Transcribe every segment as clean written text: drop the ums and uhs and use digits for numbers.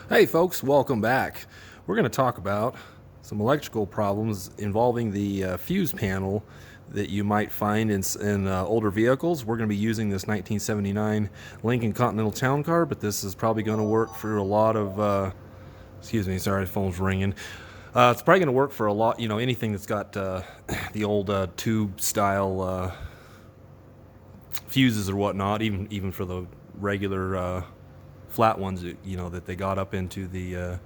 Hey folks, welcome back. We're going to talk about some electrical problems involving the fuse panel that you might find in older vehicles. We're going to be using this 1979 Lincoln Continental Town Car, but this is probably going to work for a lot of, excuse me, sorry, the phone's ringing. It's probably going to work for a lot, anything that's got the old tube style fuses or whatnot, even for the regular flat ones that they got up into the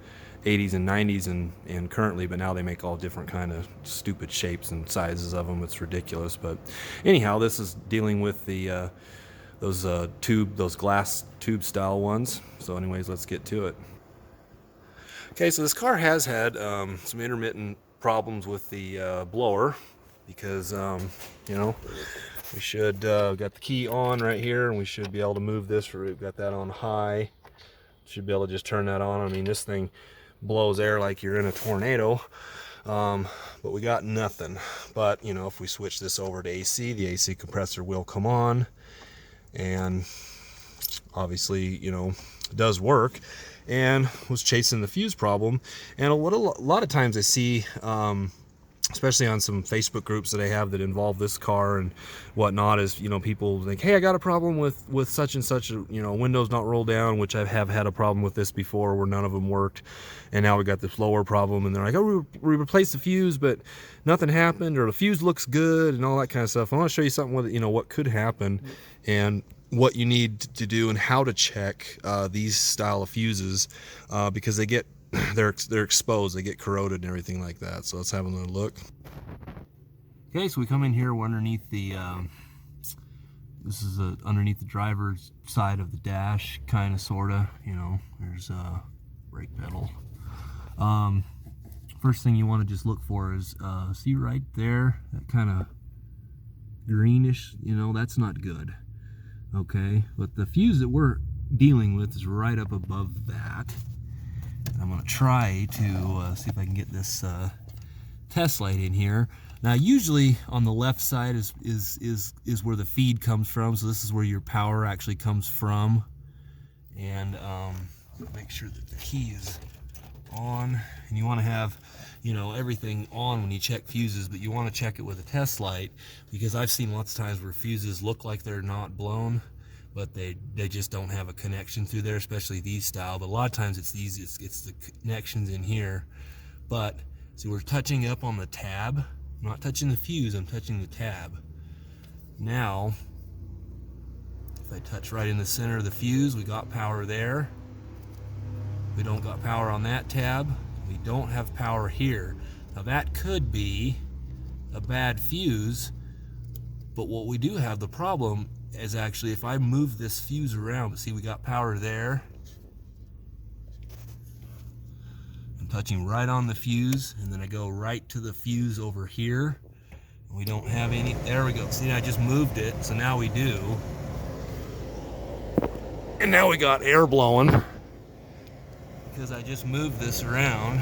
80s and 90s and currently, but now they make all different kind of stupid shapes and sizes of them. It's ridiculous. But anyhow, this is dealing with the those glass tube style ones. So anyways, let's get to it. Okay, so this car has had some intermittent problems with the blower because we should got the key on right here, and we should be able to move this. We've got that on high. Should be able to just turn that on. I mean, this thing blows air like you're in a tornado, but we got nothing. But if we switch this over to AC, the AC compressor will come on, and obviously it does work. And was chasing the fuse problem, and a lot of times I see especially on some Facebook groups that I have that involve this car and whatnot, is people think, hey, I got a problem with such and such, windows not roll down, which I have had a problem with this before where none of them worked, and now we got this lower problem, and they're like, oh, we replaced the fuse but nothing happened, or the fuse looks good and all that kind of stuff. I want to show you something with what could happen and what you need to do and how to check these style of fuses, because they get they're exposed, they get corroded and everything like that. So let's have a look. Okay, so we come in here, we're underneath the this is underneath the driver's side of the dash, kind of, sorta. There's a brake pedal. First thing you want to just look for is see right there, that kind of greenish, that's not good. Okay, but the fuse that we're dealing with is right up above that. I'm going to try to see if I can get this test light in here. Now, usually on the left side is where the feed comes from, so this is where your power actually comes from. And make sure that the key is on, and you want to have everything on when you check fuses, but you want to check it with a test light, because I've seen lots of times where fuses look like they're not blown, but they just don't have a connection through there, especially these style. But a lot of times it's the connections in here. But see, we're touching up on the tab. I'm not touching the fuse, I'm touching the tab. Now, if I touch right in the center of the fuse, we got power there. We don't got power on that tab. We don't have power here. Now that could be a bad fuse, but what we do have the problem is actually if I move this fuse around, see, we got power there. I'm touching right on the fuse, and then I go right to the fuse over here. We don't have any, there we go. See, I just moved it, so now we do. And now we got air blowing because I just moved this around.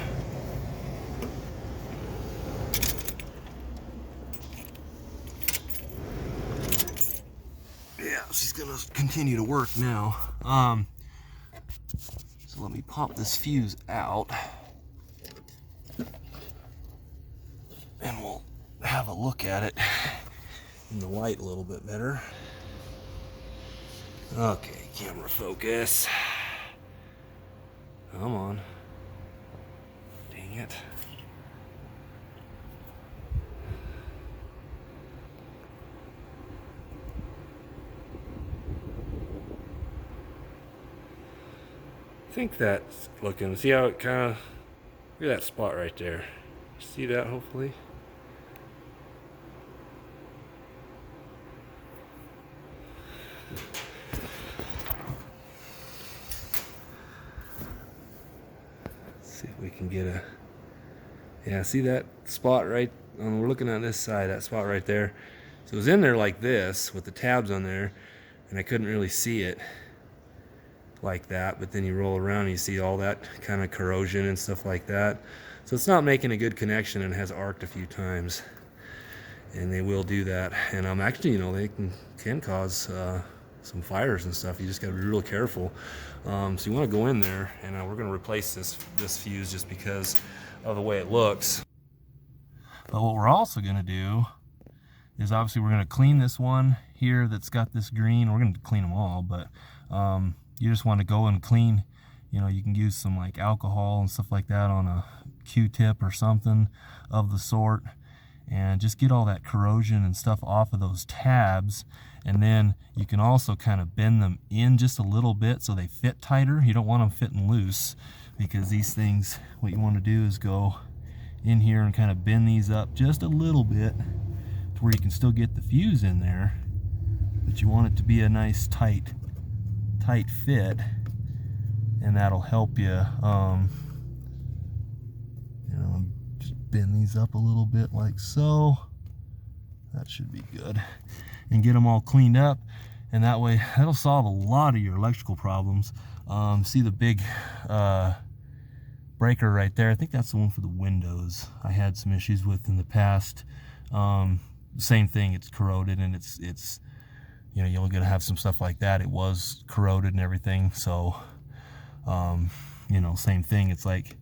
Yeah, she's gonna continue to work now. So let me pop this fuse out, and we'll have a look at it in the light a little bit better. Okay, camera focus. Come on. Dang it. I think that's looking, see how it kind of, look at that spot right there. See that, hopefully? Let's see if we can get a, yeah, see that spot right, we're looking on this side, that spot right there. So it was in there like this with the tabs on there, and I couldn't really see it like that, but then you roll around and you see all that kind of corrosion and stuff like that. So it's not making a good connection, and has arced a few times, and they will do that. And actually, they can cause some fires and stuff. You just got to be real careful. So you want to go in there, and we're going to replace this fuse just because of the way it looks. But what we're also going to do is obviously we're going to clean this one here that's got this green. We're going to clean them all, but you just want to go and clean. You know, you can use some like alcohol and stuff like that on a Q-tip or something of the sort, and just get all that corrosion and stuff off of those tabs. And then you can also kind of bend them in just a little bit so they fit tighter. You don't want them fitting loose, because these things, what you want to do is go in here and kind of bend these up just a little bit to where you can still get the fuse in there, but you want it to be a nice tight fit, and that'll help you. Just bend these up a little bit like so. That should be good, and get them all cleaned up, and that way that'll solve a lot of your electrical problems. See the big breaker right there? I think that's the one for the windows I had some issues with in the past. Same thing, it's corroded, and it's you know, you're gonna have some stuff like that. It was corroded and everything, so you know, same thing. It's like,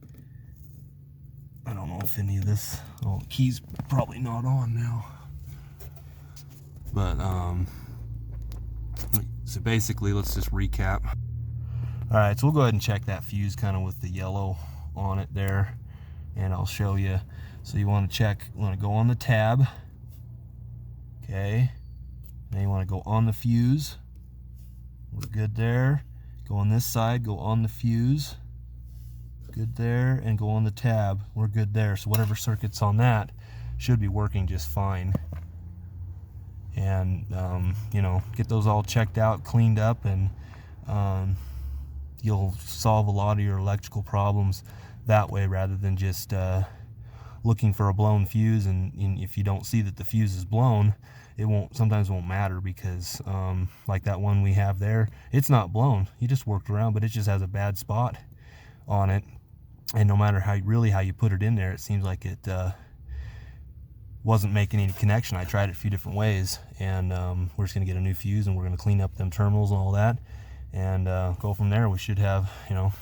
I don't know if any of this, oh, the key's probably not on now, but so basically, let's just recap. All right, so we'll go ahead and check that fuse kind of with the yellow on it there, and I'll show you. So you want to check, you want to go on the tab, okay, then you want to go on the fuse. We're good there. Go on this side, go on the fuse, good there, and go on the tab. We're good there. So whatever circuit's on that should be working just fine. And you know, get those all checked out, cleaned up, and you'll solve a lot of your electrical problems that way, rather than just looking for a blown fuse. And if you don't see that the fuse is blown, it sometimes won't matter, because like that one we have there, it's not blown. You just worked around, but it just has a bad spot on it, and no matter how you put it in there, it seems like it wasn't making any connection. I tried it a few different ways, and we're just gonna get a new fuse, and we're gonna clean up them terminals and all that, and go from there. We should have, you know,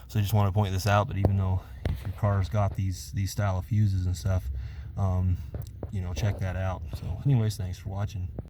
so I just want to point this out, that even though if your car's got these style of fuses and stuff, you know, check that out. So anyways, thanks for watching.